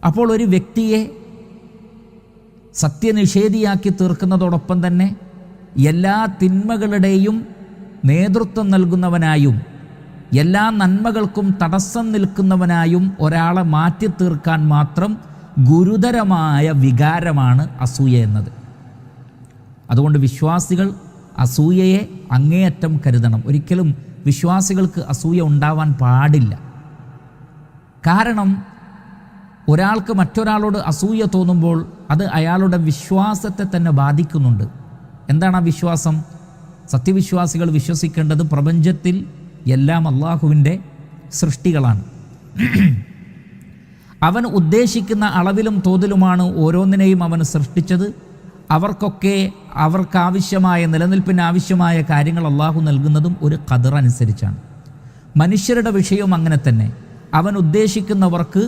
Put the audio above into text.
അപ്പോൾ ഒരു വ്യക്തിയെ സത്യനിഷേധിയാക്കി തീർക്കുന്നതോടൊപ്പം തന്നെ എല്ലാ തിന്മകളുടെയും നേതൃത്വം നൽകുന്നവനായും എല്ലാ നന്മകൾക്കും തടസ്സം നിൽക്കുന്നവനായും ഒരാളെ മാറ്റി തീർക്കാൻ മാത്രം ഗുരുതരമായ വികാരമാണ് അസൂയ എന്നത്. അതുകൊണ്ട് വിശ്വാസികൾ അസൂയയെ അങ്ങേയറ്റം കരുതണം. ഒരിക്കലും വിശ്വാസികൾക്ക് അസൂയ ഉണ്ടാവാൻ പാടില്ല. കാരണം ഒരാൾക്ക് മറ്റൊരാളോട് അസൂയ തോന്നുമ്പോൾ അത് അയാളുടെ വിശ്വാസത്തെ തന്നെ ബാധിക്കുന്നുണ്ട്. എന്താണ് ആ വിശ്വാസം? സത്യവിശ്വാസികൾ വിശ്വസിക്കേണ്ടത് പ്രപഞ്ചത്തിൽ എല്ലാം അള്ളാഹുവിൻ്റെ സൃഷ്ടികളാണ്. അവൻ ഉദ്ദേശിക്കുന്ന അളവിലും തോതിലുമാണ് ഓരോന്നിനെയും അവൻ സൃഷ്ടിച്ചത്. അവർക്കൊക്കെ അവർക്കാവശ്യമായ നിലനിൽപ്പിന് ആവശ്യമായ കാര്യങ്ങൾ അള്ളാഹു നൽകുന്നതും ഒരു ഖദർ അനുസരിച്ചാണ്. മനുഷ്യരുടെ വിഷയവും അങ്ങനെ തന്നെ. അവൻ ഉദ്ദേശിക്കുന്നവർക്ക്